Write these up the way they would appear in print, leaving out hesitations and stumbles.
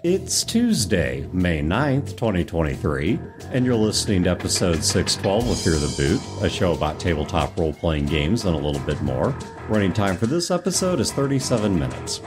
It's Tuesday, May 9th, 2023, and you're listening to episode 612 of Fear the Boot, a show about tabletop role-playing games and a little bit more. Running time for this episode is 37 minutes.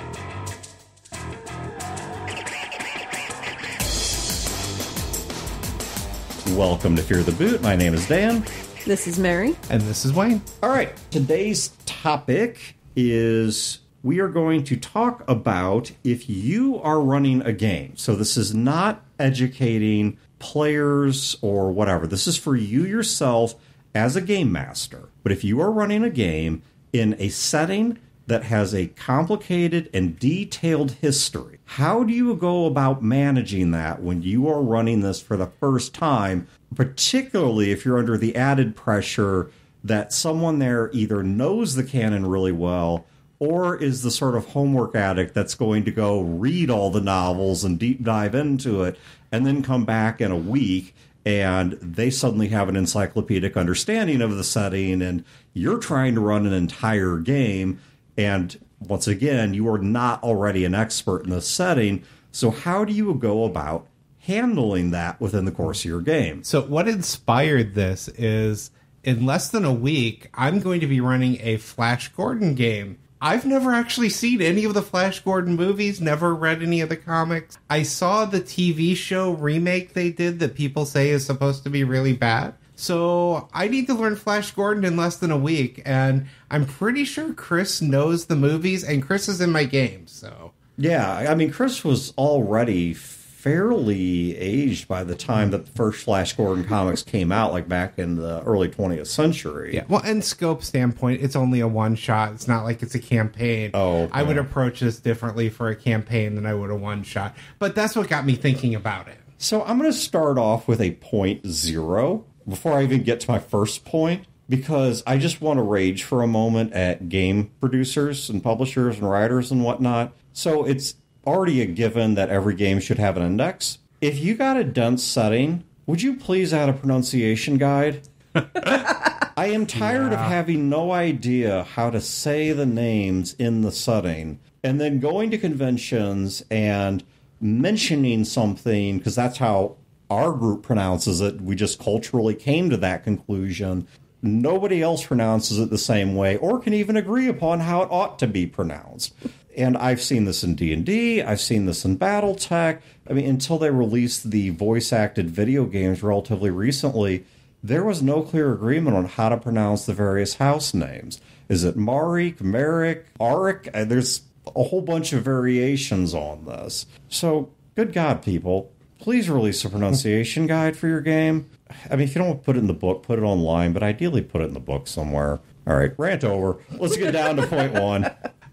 Welcome to Fear the Boot. My name is Dan. This is Mary. And this is Wayne. All right, today's topic is we are going to talk about if you are running a game. So this is not educating players or whatever. This is for you yourself as a game master. But if you are running a game in a setting that has a complicated and detailed history, how do you go about managing that when you are running this for the first time, particularly if you're under the added pressure that someone there either knows the canon really well or is the sort of homework addict that's going to go read all the novels and deep dive into it and then come back in a week and they suddenly have an encyclopedic understanding of the setting and you're trying to run an entire game. And once again, you are not already an expert in this setting. So how do you go about handling that within the course of your game? So what inspired this is in less than a week, I'm going to be running a Flash Gordon game. I've never actually seen any of the Flash Gordon movies, never read any of the comics. I saw the TV show remake they did that people say is supposed to be really bad. So I need to learn Flash Gordon in less than a week, and I'm pretty sure Chris knows the movies, and Chris is in my game, so... Yeah, I mean, Chris was already fairly aged by the time that the first Flash Gordon comics came out, like back in the early 20th century. Yeah, well, and scope standpoint, it's only a one-shot. It's not like it's a campaign. Oh, okay. I would approach this differently for a campaign than I would a one-shot. But that's what got me thinking about it. So I'm going to start off with a 0.0 before I even get to my first point, because I just want to rage for a moment at game producers and publishers and writers and whatnot. So it's already a given that every game should have an index. If you got a dense setting, would you please add a pronunciation guide? I am tired of having no idea how to say the names in the setting, and then going to conventions and mentioning something, because that's how our group pronounces it. We just culturally came to that conclusion. Nobody else pronounces it the same way or can even agree upon how it ought to be pronounced. And I've seen this in D&D. I've seen this in BattleTech. I mean, until they released the voice-acted video games relatively recently, there was no clear agreement on how to pronounce the various house names. Is it Marik, Merrick, Arik? There's a whole bunch of variations on this. So, good God, people, please release a pronunciation guide for your game. I mean, if you don't put it in the book, put it online, but ideally put it in the book somewhere. All right, rant over. Let's get down to point one.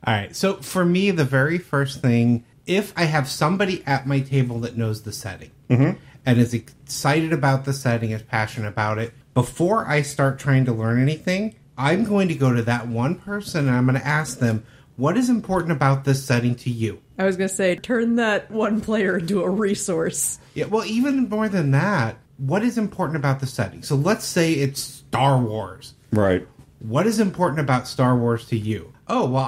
All right, so for me, the very first thing, if I have somebody at my table that knows the setting and is excited about the setting, is passionate about it, before I start trying to learn anything, I'm going to go to that one person and I'm going to ask them, what is important about this setting to you? I was going to say, turn that one player into a resource. Yeah, well, even more than that, what is important about the setting? So let's say it's Star Wars. Right. What is important about Star Wars to you? Oh, well,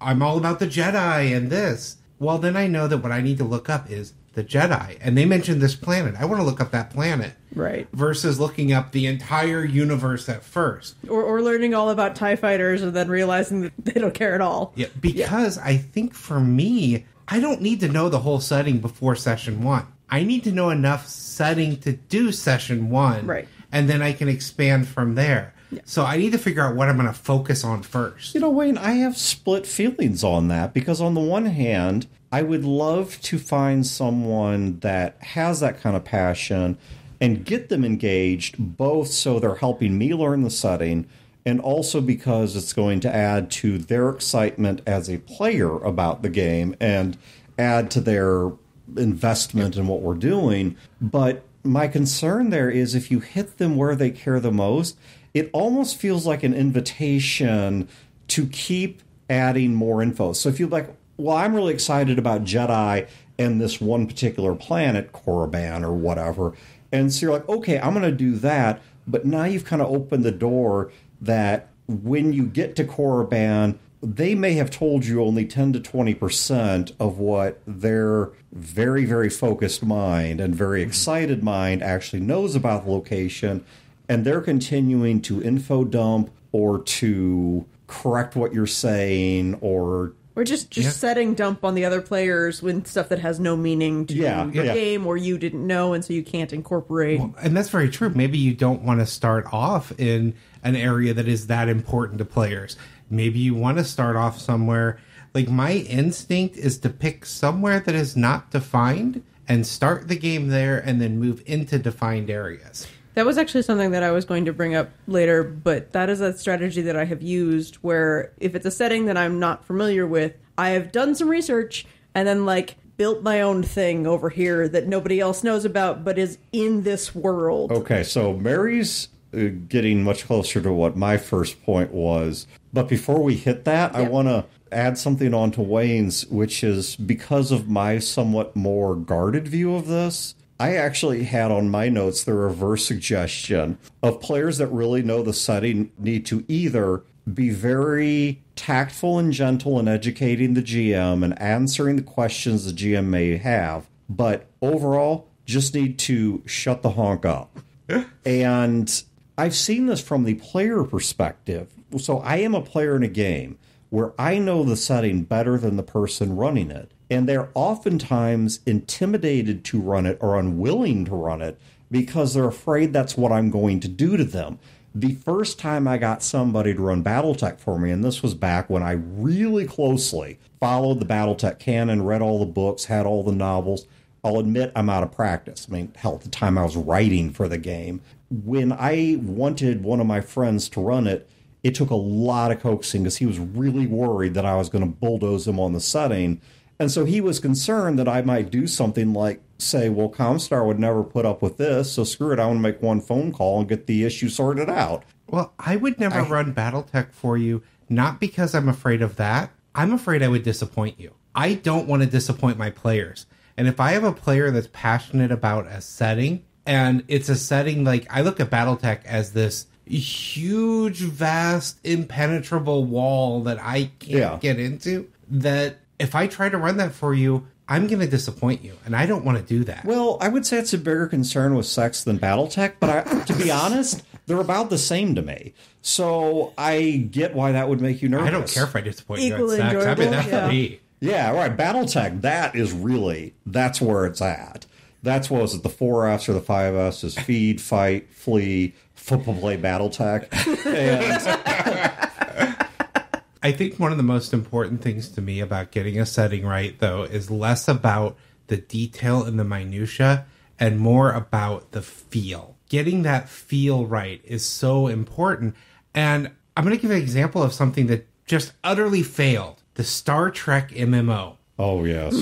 I'm all about the Jedi and this. Well, then I know that what I need to look up is the Jedi. And they mentioned this planet. I want to look up that planet. Right. Versus looking up the entire universe at first. Or learning all about TIE fighters and then realizing that they don't care at all. Yeah, because I think for me, I don't need to know the whole setting before session one. I need to know enough setting to do session one. Right. And then I can expand from there. Yeah. So I need to figure out what I'm going to focus on first. You know, Wayne, I have split feelings on that, because on the one hand, I would love to find someone that has that kind of passion and get them engaged, both so they're helping me learn the setting and also because it's going to add to their excitement as a player about the game and add to their investment in what we're doing. But my concern there is if you hit them where they care the most, it almost feels like an invitation to keep adding more info. So if you're like, well, I'm really excited about Jedi and this one particular planet, Korriban or whatever, and so you're like, okay, I'm going to do that, but now you've kind of opened the door that when you get to Korriban, they may have told you only 10 to 20% of what their very, very focused mind and very excited mind actually knows about the location, and they're continuing to info dump or to correct what you're saying or just setting dump on the other players with stuff that has no meaning to your game or you didn't know, and so you can't incorporate. Well, and that's very true. Maybe you don't want to start off in an area that is that important to players. Maybe you want to start off somewhere. Like, my instinct is to pick somewhere that is not defined and start the game there and then move into defined areas. That was actually something that I was going to bring up later, but that is a strategy that I have used where if it's a setting that I'm not familiar with, I have done some research and then, like, built my own thing over here that nobody else knows about but is in this world. Okay, so Mary's getting much closer to what my first point was. But before we hit that, I want to add something on to Wayne's, which is because of my somewhat more guarded view of this, I actually had on my notes the reverse suggestion of players that really know the setting need to either be very tactful and gentle in educating the GM and answering the questions the GM may have, but overall just need to shut the honk up. And I've seen this from the player perspective. So I am a player in a game where I know the setting better than the person running it. And they're oftentimes intimidated to run it or unwilling to run it because they're afraid that's what I'm going to do to them. The first time I got somebody to run BattleTech for me, and this was back when I really closely followed the BattleTech canon, read all the books, had all the novels. I'll admit I'm out of practice. I mean, hell, at the time I was writing for the game. When I wanted one of my friends to run it, it took a lot of coaxing because he was really worried that I was going to bulldoze him on the setting. And so he was concerned that I might do something like say, well, Comstar would never put up with this, so screw it, I want to make one phone call and get the issue sorted out. Well, I would never run BattleTech for you, not because I'm afraid of that. I'm afraid I would disappoint you. I don't want to disappoint my players. And if I have a player that's passionate about a setting, and it's a setting like, I look at BattleTech as this huge, vast, impenetrable wall that I can't get into, that if I try to run that for you, I'm going to disappoint you, and I don't want to do that. Well, I would say it's a bigger concern with sex than BattleTech, but to be honest, they're about the same to me. So I get why that would make you nervous. I don't care if I disappoint Equally you at sex. I mean, that's for me. Yeah, right. BattleTech, that's where it's at. That's what was it, the 4Fs or the 5Fs is feed, fight, flee, football play, BattleTech. And I think one of the most important things to me about getting a setting right, though, is less about the detail and the minutia and more about the feel. Getting that feel right is so important. And I'm going to give an example of something that just utterly failed. The Star Trek MMO. Oh, yes.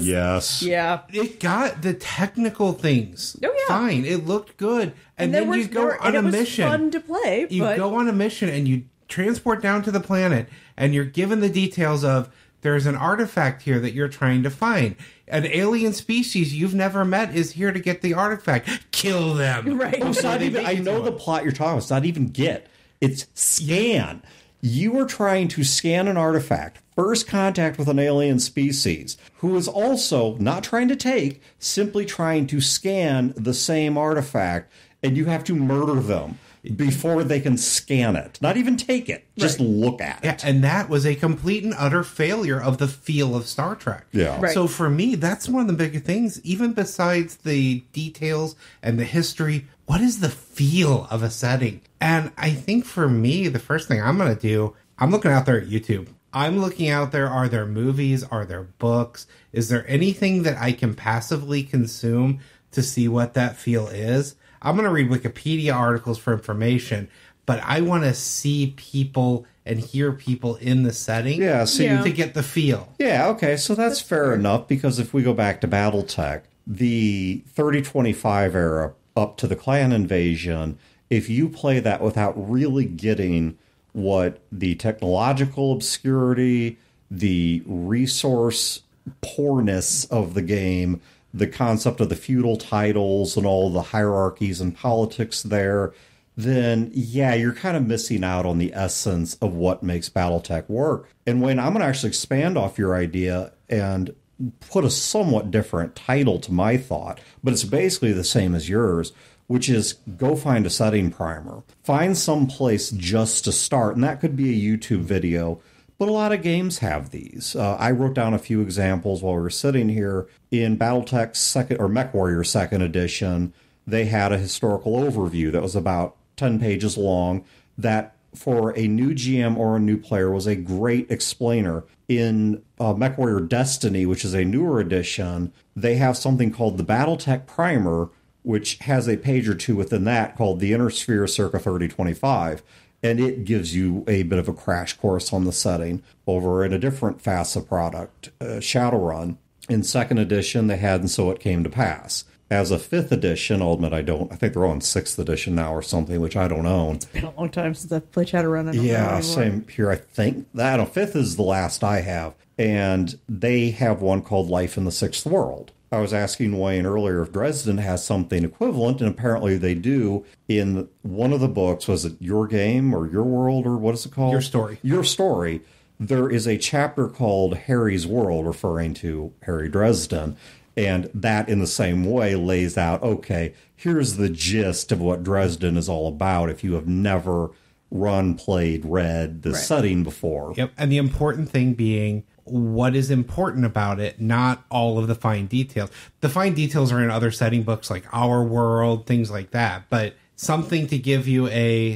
Yes. Yeah. It got the technical things. Oh, yeah. Fine. It looked good. And then you go on a mission. It was fun to play. You go on a mission and you transport down to the planet and you're given the details of there's an artifact here that you're trying to find. An alien species you've never met is here to get the artifact. Kill them. Right. It's not even, I know the plot you're talking about. It's not even get. It's scan. You are trying to scan an artifact. First contact with an alien species who is also not trying to take, simply trying to scan the same artifact, and you have to murder them before they can scan it. Not even take it. Just look at it. Yeah, and that was a complete and utter failure of the feel of Star Trek. Yeah. Right. So for me, that's one of the bigger things. Even besides the details and the history, what is the feel of a setting? And I think for me, the first thing I'm going to do, I'm looking out there at YouTube. I'm looking out there, are there movies? Are there books? Is there anything that I can passively consume to see what that feel is? I'm going to read Wikipedia articles for information, but I want to see people and hear people in the setting to get the feel. Yeah, okay, so that's fair enough, because if we go back to BattleTech, the 3025 era up to the clan invasion, if you play that without really getting what the technological obscurity, the resource poorness of the game, the concept of the feudal titles and all the hierarchies and politics there, then yeah, you're kind of missing out on the essence of what makes BattleTech work. And Wayne, I'm going to actually expand off your idea and put a somewhat different title to my thought, but it's basically the same as yours, which is go find a setting primer. Find some place just to start, and that could be a YouTube video, but a lot of games have these. I wrote down a few examples while we were sitting here. In BattleTech second or MechWarrior 2nd edition, they had a historical overview that was about 10 pages long that for a new GM or a new player was a great explainer. In MechWarrior Destiny, which is a newer edition, they have something called the BattleTech Primer, which has a page or two within that called the Inner Sphere Circa 3025. And it gives you a bit of a crash course on the setting over in a different FASA product, Shadowrun. In 2nd edition, they had And So It Came to Pass. As a 5th edition, I'll admit I think they're on 6th edition now or something, which I don't own. It's been a long time since I've played Shadowrun. I don't know anymore. Same here. I think that 5th is the last I have. And they have one called Life in the Sixth World. I was asking Wayne earlier if Dresden has something equivalent, and apparently they do. In one of the books, was it Your Game or Your World, or what is it called? Your Story. Your Story. There is a chapter called Harry's World, referring to Harry Dresden. And that, in the same way, lays out, okay, here's the gist of what Dresden is all about if you have never run, played, read the setting before. Yep, and the important thing being what is important about it, not all of the fine details. The fine details are in other setting books like Our World, things like that, but something to give you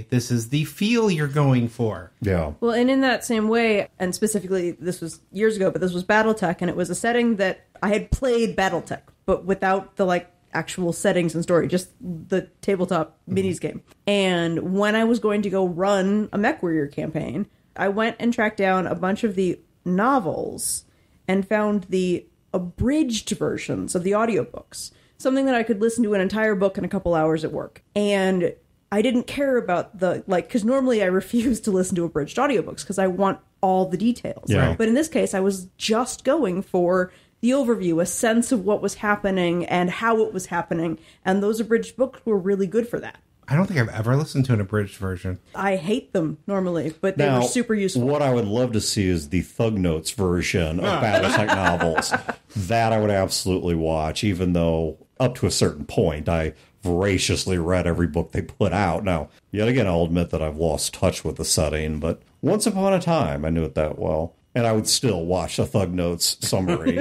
this is the feel you're going for. Yeah. Well, and in that same way, and specifically, this was years ago, but this was BattleTech, and it was a setting that I had played BattleTech, but without the, actual settings and story, just the tabletop minis game. And when I was going to go run a MechWarrior campaign, I went and tracked down a bunch of the novels and found the abridged versions of the audiobooks. Something that I could listen to an entire book in a couple hours at work. And I didn't care about because normally I refuse to listen to abridged audiobooks because I want all the details. Yeah. But in this case, I was just going for the overview, a sense of what was happening and how it was happening. And those abridged books were really good for that. I don't think I've ever listened to an abridged version. I hate them normally, but they were super useful. What I would love to see is the Thug Notes version of BattleTech novels. That I would absolutely watch, even though up to a certain point I voraciously read every book they put out. Now, yet again, I'll admit that I've lost touch with the setting, but once upon a time I knew it that well. And I would still watch a Thug Notes summary.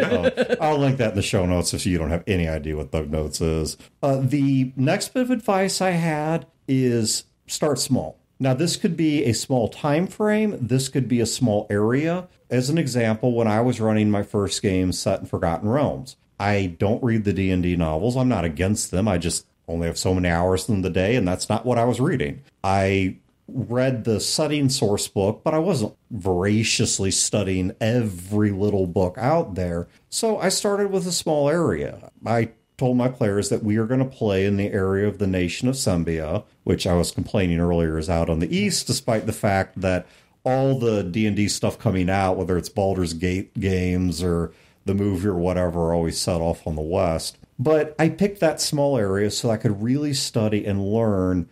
I'll link that in the show notes if you don't have any idea what Thug Notes is. The next bit of advice I had is start small. Now, this could be a small time frame. This could be a small area. As an example, when I was running my first game set in Forgotten Realms, I don't read the D&D novels. I'm not against them. I just only have so many hours in the day, and that's not what I was reading. I read the setting source book, but I wasn't voraciously studying every little book out there. So I started with a small area. I told my players that we are going to play in the area of the nation of Sembia, which I was complaining earlier is out on the east, despite the fact that all the D&D stuff coming out, whether it's Baldur's Gate games or the movie or whatever, are always set off on the west. But I picked that small area so I could really study and learn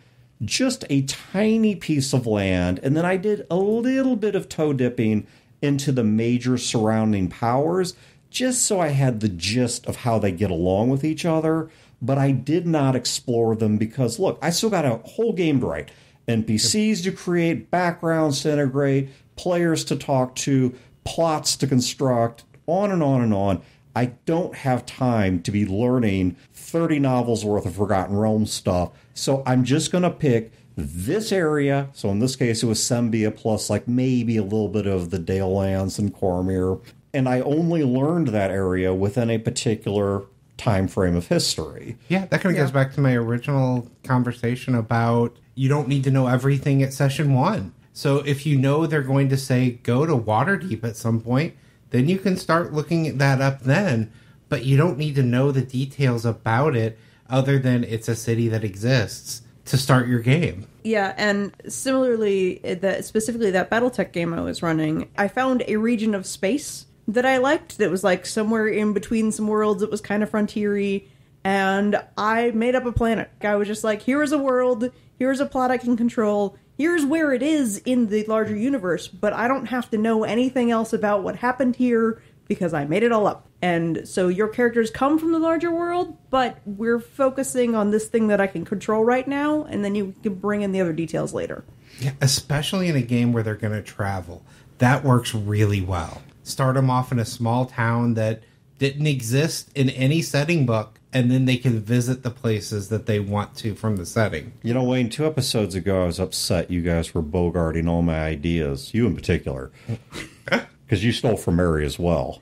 just a tiny piece of land, and then I did a little bit of toe dipping into the major surrounding powers, just so I had the gist of how they get along with each other, but I did not explore them because, look, I still got a whole game to write. NPCs to create, backgrounds to integrate, players to talk to, plots to construct, on and on and on. I don't have time to be learning 30 novels worth of Forgotten Realms stuff, so I'm just going to pick this area. So in this case, it was Sembia plus maybe a little bit of the Dale Lands and Cormyr. And I only learned that area within a particular time frame of history. Yeah, that kind of goes back to my original conversation about you don't need to know everything at session 1. So if you know they're going to say go to Waterdeep at some point, then you can start looking that up then. But you don't need to know the details about it other than it's a city that exists to start your game. Yeah, and similarly, specifically that BattleTech game I was running, I found a region of space that I liked that was somewhere in between some worlds. It was kind of frontier-y, and I made up a planet. I was just here is a world, here's a plot I can control, here's where it is in the larger universe, but I don't have to know anything else about what happened here because I made it all up. And so your characters come from the larger world, but we're focusing on this thing that I can control right now, and then you can bring in the other details later. Yeah, especially in a game where they're going to travel. That works really well. Start them off in a small town that didn't exist in any setting book, and then they can visit the places that they want to from the setting. You know, Wayne, 2 episodes ago, I was upset you guys were bogarting all my ideas. You in particular. Because you stole from Mary as well.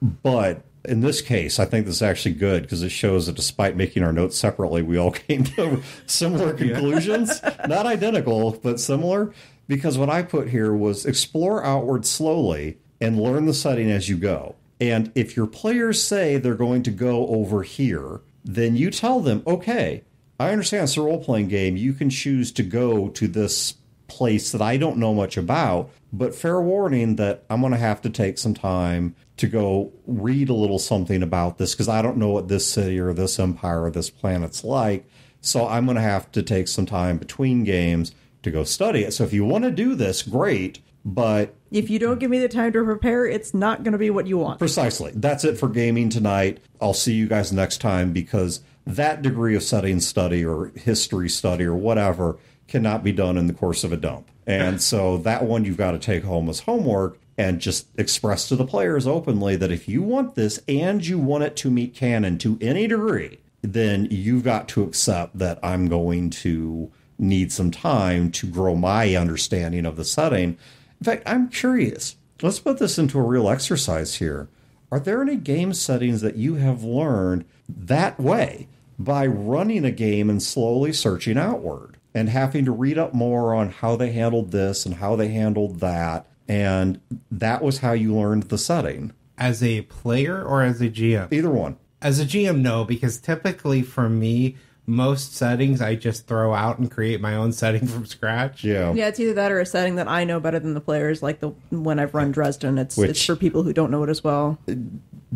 But in this case, I think this is actually good because it shows that despite making our notes separately, we all came to similar conclusions. Not identical, but similar. Because what I put here was explore outward slowly and learn the setting as you go. And if your players say they're going to go over here, then you tell them, okay, I understand it's a role-playing game. You can choose to go to this place that I don't know much about, but fair warning that I'm going to have to take some time to go read a little something about this because I don't know what this city or this empire or this planet's like. So I'm going to have to take some time between games to go study it. So if you want to do this, great. But if you don't give me the time to prepare, it's not going to be what you want. Precisely. That's it for gaming tonight. I'll see you guys next time because that degree of setting study or history study or whatever cannot be done in the course of a dump. And so that one you've got to take home as homework and just express to the players openly that if you want this and you want it to meet canon to any degree, then you've got to accept that I'm going to need some time to grow my understanding of the setting. In fact, I'm curious. Let's put this into a real exercise here. Are there any game settings that you have learned that way by running a game and slowly searching outward and having to read up more on how they handled this and how they handled that? And that was how you learned the setting. As a player or as a GM? Either one. As a GM, no, because typically for me, most settings I just throw out and create my own setting from scratch. Yeah, it's either that or a setting that I know better than the players, like the when I've run Dresden. It's for people who don't know it as well.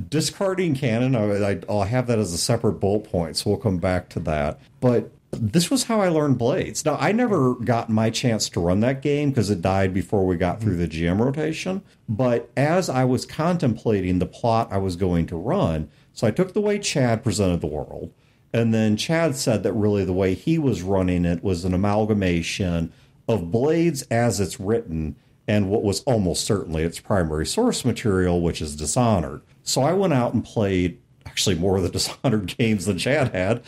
Discarding canon, I'll have that as a separate bullet point, so we'll come back to that. But this was how I learned Blades. Now, I never got my chance to run that game because it died before we got through the GM rotation. But as I was contemplating the plot I was going to run, so I took the way Chad presented the world. And then Chad said that really the way he was running it was an amalgamation of Blades as it's written and what was almost certainly its primary source material, which is Dishonored. So I went out and played actually more of the Dishonored games than Chad had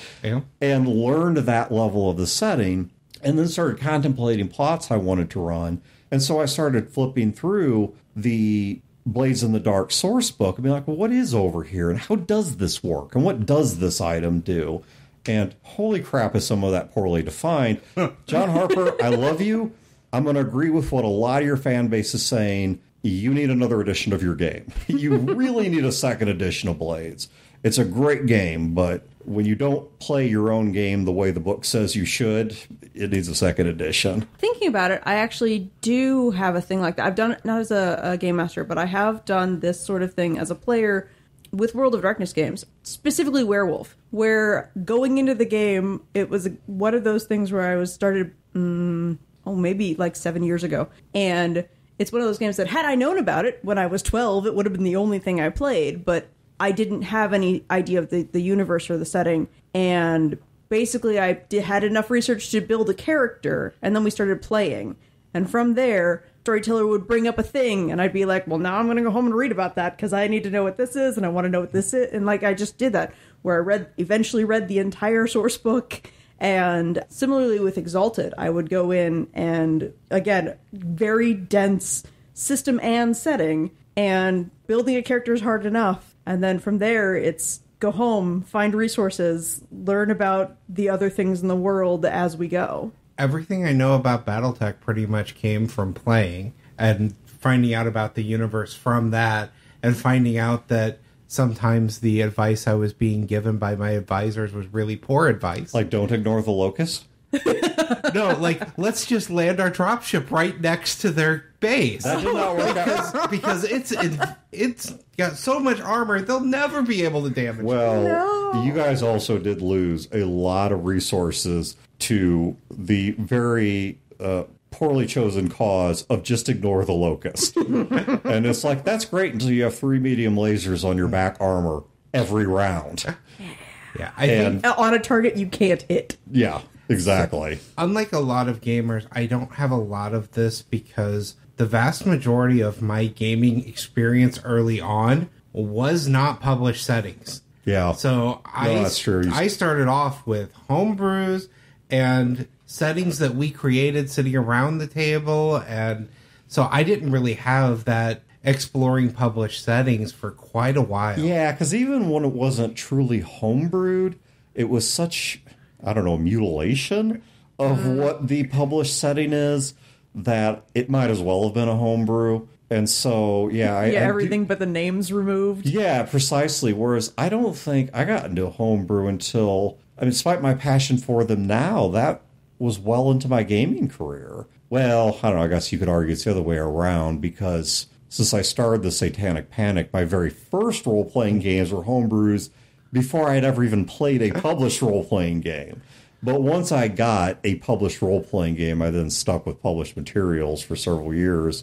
and learned that level of the setting and then started contemplating plots I wanted to run. And so I started flipping through the Blades in the Dark source book and be like, well, what is over here and how does this work and what does this item do? And holy crap, is some of that poorly defined. John Harper, I love you. I'm going to agree with what a lot of your fan base is saying. You need another edition of your game. You really need a second edition of Blades. It's a great game, but when you don't play your own game the way the book says you should, it needs a second edition. Thinking about it, I actually do have a thing like that. I've done it not as a game master, but I have done this sort of thing as a player with World of Darkness games, specifically Werewolf, where going into the game, it was one of those things where I was started, maybe like 7 years ago. And it's one of those games that had I known about it when I was 12, it would have been the only thing I played, but I didn't have any idea of the universe or the setting. And basically I had enough research to build a character, and then we started playing. And from there, storyteller would bring up a thing, and I'd be like, well, now I'm going to go home and read about that because I need to know what this is, and I want to know what this is. And like I just did that, where I eventually read the entire source book. And similarly with Exalted, I would go in and, again, very dense system and setting, and building a character is hard enough. And then from there, it's go home, find resources, learn about the other things in the world as we go. Everything I know about BattleTech pretty much came from playing and finding out about the universe from that, and finding out that sometimes the advice I was being given by my advisors was really poor advice. Like, don't ignore the locust? No, like, let's just land our dropship right next to their base. That did not work out. Because it's got so much armor, they'll never be able to damage it. Well, you guys also did lose a lot of resources to the very poorly chosen cause of just ignore the locust. And it's like, that's great until you have 3 medium lasers on your back armor every round. Yeah, I think on a target you can't hit. Yeah, exactly. unlike a lot of gamers, I don't have a lot of this because the vast majority of my gaming experience early on was not published settings. Yeah. So that's true. I started off with homebrews and settings that we created sitting around the table, and so I didn't really have that exploring published settings for quite a while. Yeah, because even when it wasn't truly homebrewed, it was such, I don't know, mutilation of what the published setting is that it might as well have been a homebrew. And so, everything but the names removed. Yeah, precisely. Whereas I don't think I got into homebrew until, I mean, despite my passion for them now, that was well into my gaming career. Well, I don't know, I guess you could argue it's the other way around, because since I started the Satanic Panic, my very first role-playing games were homebrews before I had ever even played a published role-playing game. But once I got a published role-playing game, I then stuck with published materials for several years.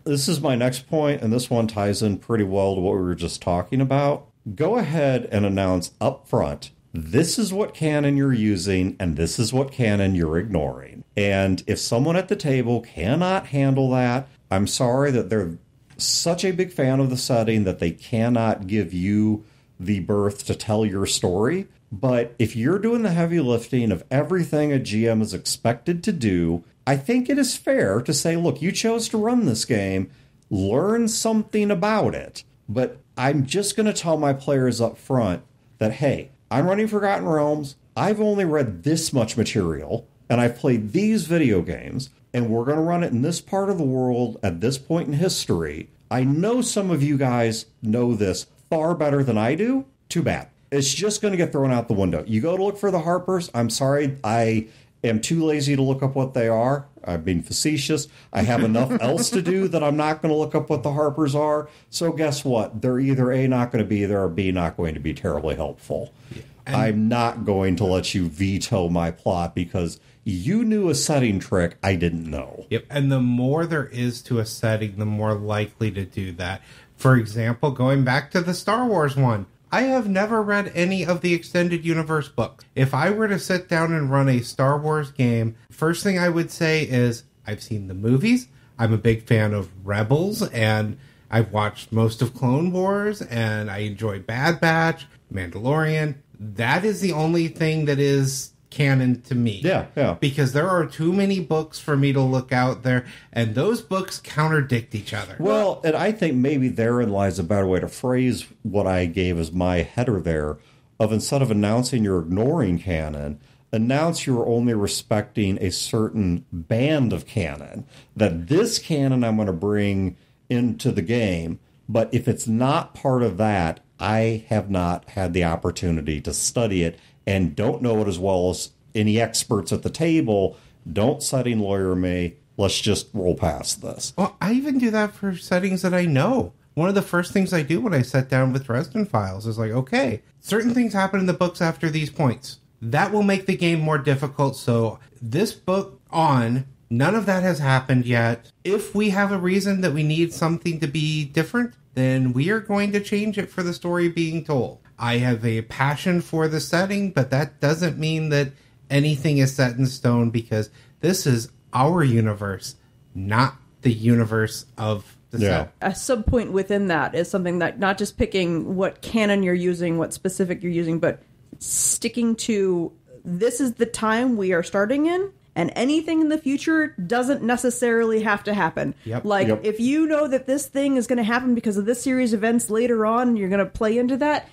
This is my next point, and this one ties in pretty well to what we were just talking about. Go ahead and announce up front, this is what canon you're using, and this is what canon you're ignoring. And if someone at the table cannot handle that, I'm sorry that they're such a big fan of the setting that they cannot give you the berth to tell your story. But if you're doing the heavy lifting of everything a GM is expected to do, I think it is fair to say, look, you chose to run this game, learn something about it. But I'm just going to tell my players up front that, hey, I'm running Forgotten Realms, I've only read this much material, and I've played these video games, and we're going to run it in this part of the world at this point in history. I know some of you guys know this far better than I do. Too bad. It's just going to get thrown out the window. You go to look for the Harpers. I'm sorry, I am too lazy to look up what they are. I'm being facetious. I have enough else to do that I'm not going to look up what the Harpers are. So guess what? They're either A, not going to be there, or B, not going to be terribly helpful. Yeah. I'm not going to let you veto my plot because you knew a setting trick I didn't know. Yep, and the more there is to a setting, the more likely to do that. For example, going back to the Star Wars one, I have never read any of the Extended Universe books. If I were to sit down and run a Star Wars game, first thing I would say is, I've seen the movies, I'm a big fan of Rebels, and I've watched most of Clone Wars, and I enjoy Bad Batch, Mandalorian. That is the only thing that is canon to me. Yeah. Because there are too many books for me to look out there, and those books contradict each other. Well, and I think maybe therein lies a better way to phrase what I gave as my header there, of instead of announcing you're ignoring canon, announce you're only respecting a certain band of canon. That this canon I'm going to bring into the game, but if it's not part of that, I have not had the opportunity to study it and don't know it as well as any experts at the table. Don't setting lawyer me. Let's just roll past this. Well, I even do that for settings that I know. One of the first things I do when I sit down with Dresden Files is like, okay, certain things happen in the books after these points. That will make the game more difficult. So this book on, none of that has happened yet. If we have a reason that we need something to be different, then we are going to change it for the story being told. I have a passion for the setting, but that doesn't mean that anything is set in stone, because this is our universe, not the universe of the set. A sub-point within that is something that not just picking what canon you're using, what specific you're using, but sticking to this is the time we are starting in, and anything in the future doesn't necessarily have to happen. Yep. If you know that this thing is going to happen because of this series of events later on, and you're going to play into that,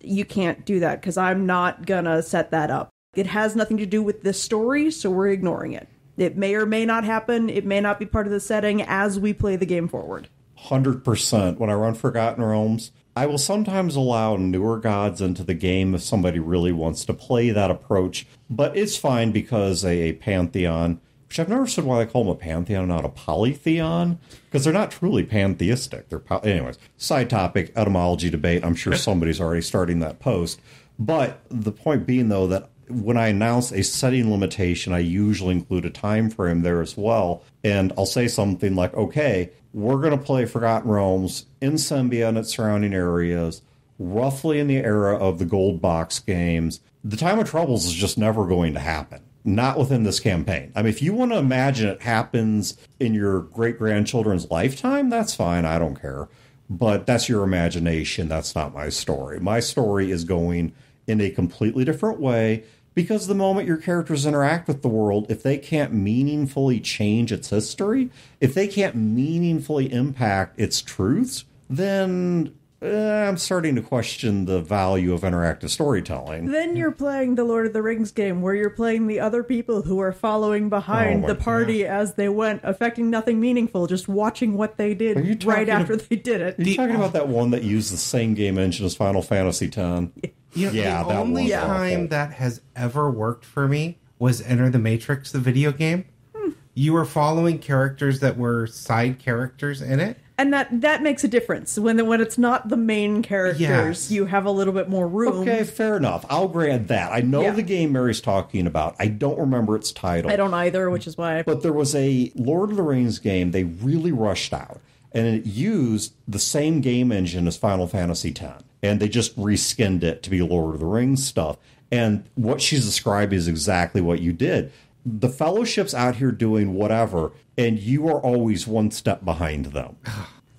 you can't do that, because I'm not going to set that up. It has nothing to do with this story, so we're ignoring it. It may or may not happen. It may not be part of the setting as we play the game forward. 100%. When I run Forgotten Realms, I will sometimes allow newer gods into the game if somebody really wants to play that approach, but it's fine because a pantheon, which I've never understood why they call them a pantheon, not a polytheon, because they're not truly pantheistic. Anyways, side topic, etymology debate. I'm sure somebody's already starting that post. But the point being, though, that when I announce a setting limitation, I usually include a time frame there as well. And I'll say something like, okay, we're going to play Forgotten Realms in Sembia and its surrounding areas, roughly in the era of the Gold Box games. The Time of Troubles is just never going to happen. Not within this campaign. I mean, if you want to imagine it happens in your great-grandchildren's lifetime, that's fine. I don't care. But that's your imagination. That's not my story. My story is going in a completely different way because the moment your characters interact with the world, if they can't meaningfully change its history, if they can't meaningfully impact its truths, then I'm starting to question the value of interactive storytelling. Then you're playing the Lord of the Rings game where you're playing the other people who are following behind the party as they went, affecting nothing meaningful, just watching what they did right after they did it. Are you talking about that one that used the same game engine as Final Fantasy X? The only time that has ever worked for me was Enter the Matrix, the video game. You were following characters that were side characters in it. And that makes a difference. When it's not the main characters, you have a little bit more room. Okay, fair enough. I'll grant that. I know the game Mary's talking about. I don't remember its title. I don't either, which is why. But there was a Lord of the Rings game they really rushed out. And it used the same game engine as Final Fantasy X. And they just reskinned it to be Lord of the Rings stuff. And what she's describing is exactly what you did. The Fellowship's out here doing whatever, and you are always one step behind them.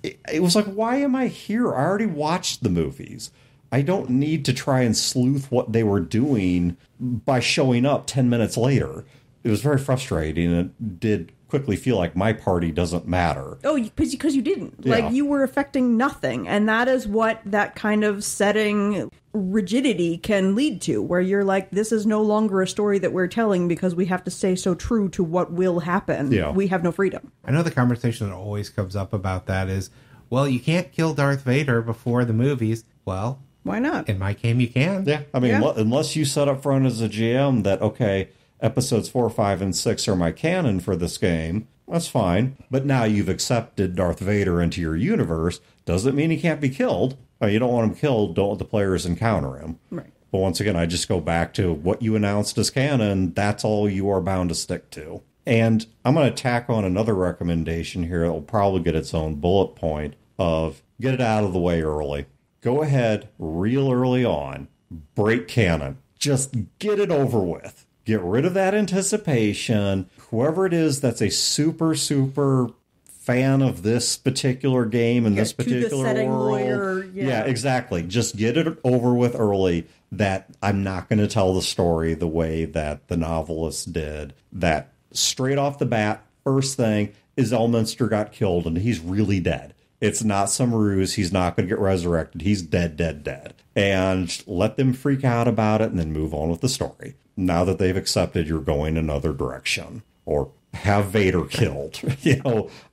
It was like, why am I here? I already watched the movies. I don't need to try and sleuth what they were doing by showing up 10 minutes later. It was very frustrating, and it did quickly feel like my party doesn't matter. Oh, because you didn't. Yeah. Like, you were affecting nothing. And that is what that kind of setting rigidity can lead to, where you're like, this is no longer a story that we're telling because we have to stay so true to what will happen. Yeah. We have no freedom. I know the conversation that always comes up about that is, well, you can't kill Darth Vader before the movies. Well, why not? In my game, you can. Yeah, I mean, unless you set up front as a GM that, okay, episodes 4, 5, and 6 are my canon for this game, that's fine. But now you've accepted Darth Vader into your universe. Doesn't mean he can't be killed. You don't want him killed. Don't let the players encounter him. Right. But once again, I just go back to what you announced as canon. That's all you are bound to stick to. And I'm going to tack on another recommendation here. It'll probably get its own bullet point of get it out of the way early. Go ahead, real early on. Break canon. Just get it over with. Get rid of that anticipation. Whoever it is that's a super, super fan of this particular game and this particular world. Yeah, exactly. Just get it over with early that I'm not going to tell the story the way that the novelists did. That straight off the bat, first thing is Elminster got killed and he's really dead. It's not some ruse. He's not going to get resurrected. He's dead, dead, dead. And let them freak out about it and then move on with the story. Now that they've accepted you're going another direction. Or have Vader killed.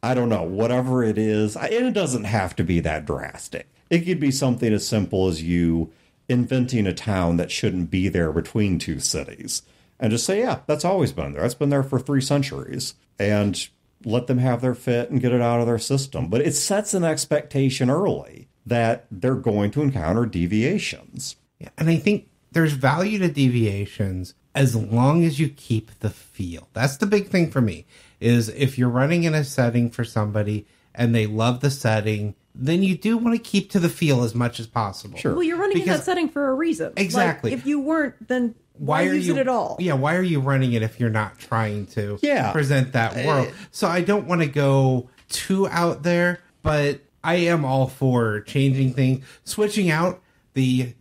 I don't know. Whatever it is. And it doesn't have to be that drastic. It could be something as simple as you inventing a town that shouldn't be there between two cities. And just say, yeah, that's always been there. That's been there for 3 centuries. And let them have their fit and get it out of their system. But it sets an expectation early that they're going to encounter deviations. Yeah, and I think there's value to deviations as long as you keep the feel. That's the big thing for me, is if you're running in a setting for somebody and they love the setting, then you do want to keep to the feel as much as possible. Sure. Well, you're running in that setting for a reason. Exactly. Like, if you weren't, then why use it at all? Yeah, why are you running it if you're not trying to present that world? So I don't want to go too out there, but I am all for changing things, switching out the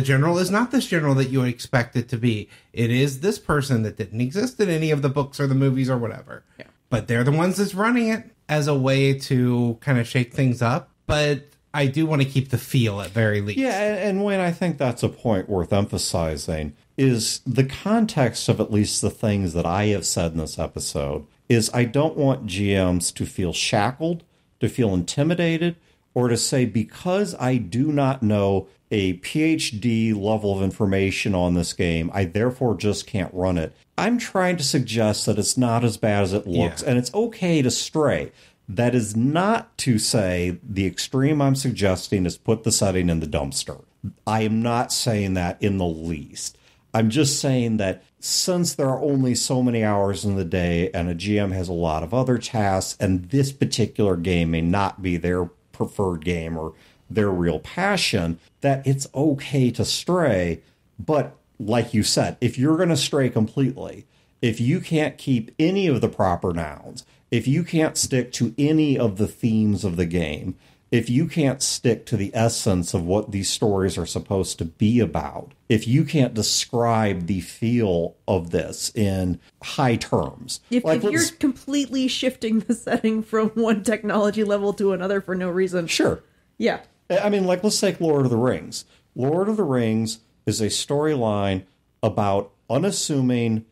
general is not this general that you expect it to be. It is this person that didn't exist in any of the books or the movies or whatever. Yeah. But they're the ones that's running it as a way to kind of shake things up. But I do want to keep the feel at very least. Yeah, and Wayne, I think that's a point worth emphasizing, is the context of at least the things that I have said in this episode is I don't want GMs to feel shackled, to feel intimidated, or to say, because I do not know a PhD level of information on this game, I therefore just can't run it. I'm trying to suggest that it's not as bad as it looks, and it's okay to stray. That is not to say the extreme I'm suggesting is put the setting in the dumpster. I am not saying that in the least. I'm just saying that since there are only so many hours in the day and a GM has a lot of other tasks, and this particular game may not be their preferred game or their real passion, that it's okay to stray. But like you said, if you're going to stray completely, if you can't keep any of the proper nouns, if you can't stick to any of the themes of the game, if you can't stick to the essence of what these stories are supposed to be about, if you can't describe the feel of this in high terms. If you're completely shifting the setting from one technology level to another for no reason. Sure. Yeah. I mean, like, let's take Lord of the Rings. Lord of the Rings is a storyline about unassuming,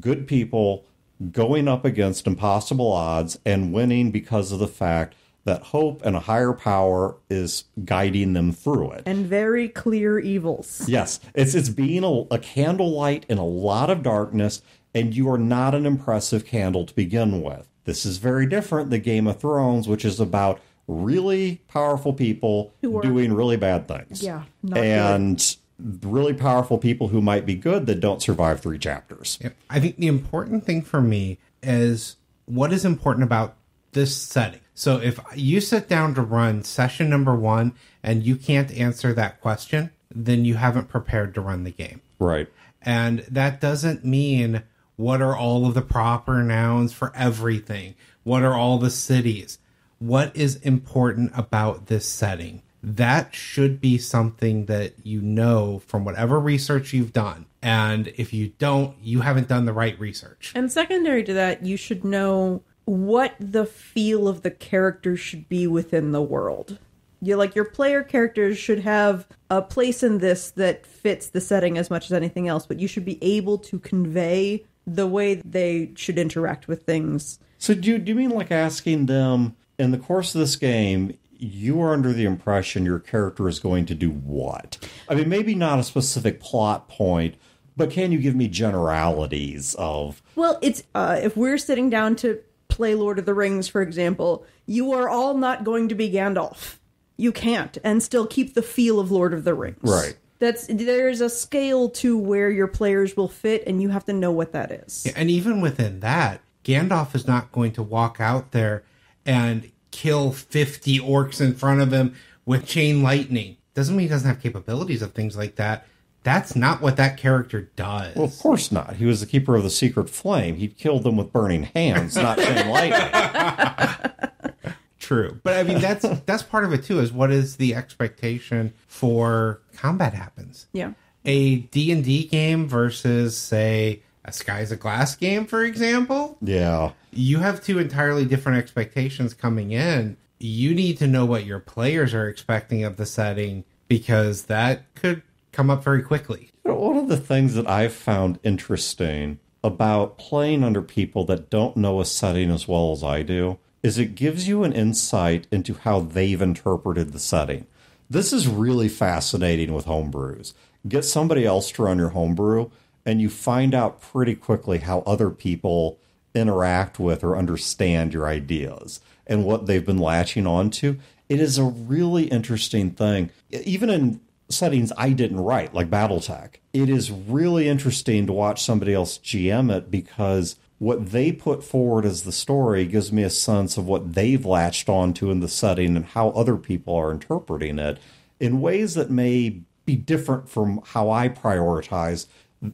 good people going up against impossible odds and winning because of the fact that hope and a higher power is guiding them through it. And very clear evils. Yes. It's being a candlelight in a lot of darkness, and you are not an impressive candle to begin with. This is very different than Game of Thrones, which is about really powerful people doing really bad things. Yeah. Not and good. Really powerful people who might be good that don't survive 3 chapters. Yep. I think the important thing for me is what is important about this setting. So if you sit down to run session number 1 and you can't answer that question, then you haven't prepared to run the game. Right. And that doesn't mean what are all of the proper nouns for everything? What are all the cities? What is important about this setting? That should be something that you know from whatever research you've done. And if you don't, you haven't done the right research. And secondary to that, you should know what the feel of the character should be within the world. Your player characters should have a place in this that fits the setting as much as anything else, but you should be able to convey the way they should interact with things. So do you mean like asking them, in the course of this game, you are under the impression your character is going to do what? I mean, maybe not a specific plot point, but can you give me generalities of... Well, it's if we're sitting down to play Lord of the Rings, for example, you are all not going to be Gandalf. You can't, and still keep the feel of Lord of the Rings. Right. There's a scale to where your players will fit, and you have to know what that is. Yeah, and even within that, Gandalf is not going to walk out there and kill 50 orcs in front of him with chain lightning. Doesn't mean he doesn't have capabilities of things like that. That's not what that character does. Well, of course not. He was the keeper of the secret flame. He killed them with burning hands, not chain lightning. True. But I mean, that's part of it too, is what is the expectation for combat happens. Yeah. A D&D game versus, say, a Skies of Glass game, for example. Yeah. You have 2 entirely different expectations coming in. You need to know what your players are expecting of the setting, because that could come up very quickly. One of the things that I've found interesting about playing under people that don't know a setting as well as I do is it gives you an insight into how they've interpreted the setting. This is really fascinating with homebrews. Get somebody else to run your homebrew, and you find out pretty quickly how other people interact with or understand your ideas and what they've been latching on to. It is a really interesting thing. Even in settings I didn't write, like BattleTech, it is really interesting to watch somebody else GM it, because what they put forward as the story gives me a sense of what they've latched onto in the setting and how other people are interpreting it in ways that may be different from how I prioritize,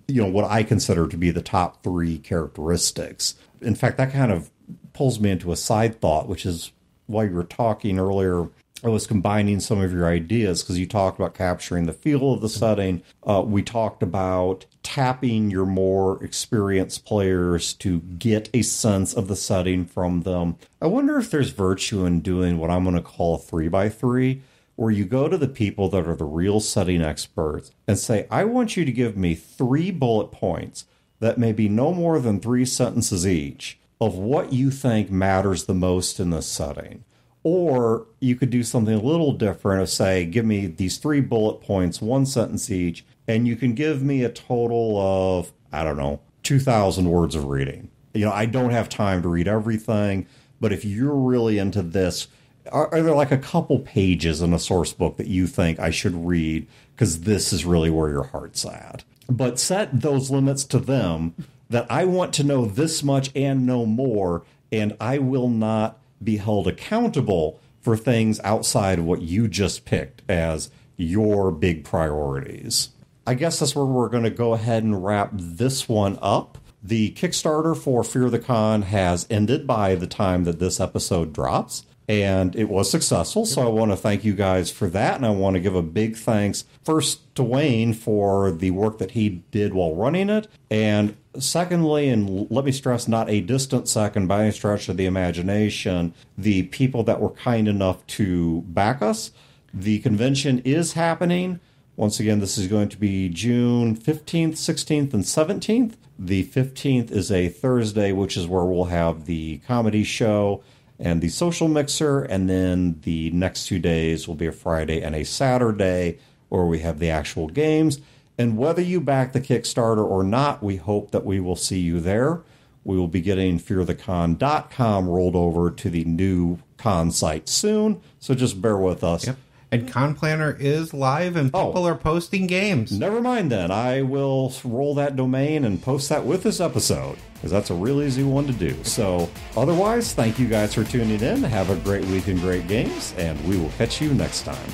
what I consider to be the top 3 characteristics. In fact, that kind of pulls me into a side thought, which is while you were talking earlier, I was combining some of your ideas, because you talked about capturing the feel of the setting. We talked about tapping your more experienced players to get a sense of the setting from them. I wonder if there's virtue in doing what I'm going to call a 3x3, where you go to the people that are the real setting experts and say, I want you to give me 3 bullet points that may be no more than 3 sentences each of what you think matters the most in this setting. Or you could do something a little different of say, give me these 3 bullet points, 1 sentence each, and you can give me a total of, I don't know, 2,000 words of reading. I don't have time to read everything, but if you're really into this, are there like a couple pages in a source book that you think I should read because this is really where your heart's at? But set those limits to them that I want to know this much and no more, and I will not be held accountable for things outside of what you just picked as your big priorities. I guess that's where we're going to go ahead and wrap this one up. The Kickstarter for Fear the Con has ended by the time that this episode drops, and it was successful, so I want to thank you guys for that, and I want to give a big thanks first to Wayne for the work that he did while running it, and secondly, and let me stress, not a distant second by any stretch of the imagination, the people that were kind enough to back us. The convention is happening. Once again, this is going to be June 15th, 16th, and 17th. The 15th is a Thursday, which is where we'll have the comedy show and the social mixer, and then the next 2 days will be a Friday and a Saturday where we have the actual games. And whether you back the Kickstarter or not, we hope that we will see you there. We will be getting fearthecon.com rolled over to the new con site soon, so just bear with us. Yep. And Con Planner is live, and people are posting games. Never mind then. I will roll that domain and post that with this episode, because that's a real easy one to do. So otherwise, thank you guys for tuning in. Have a great week and great games, and we will catch you next time.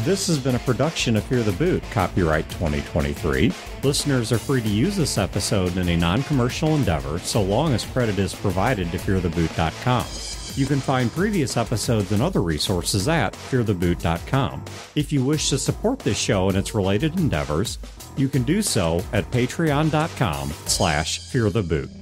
This has been a production of Fear the Boot, copyright 2023. Listeners are free to use this episode in a non-commercial endeavor, so long as credit is provided to feartheboot.com. You can find previous episodes and other resources at feartheboot.com. If you wish to support this show and its related endeavors, you can do so at patreon.com/feartheboot.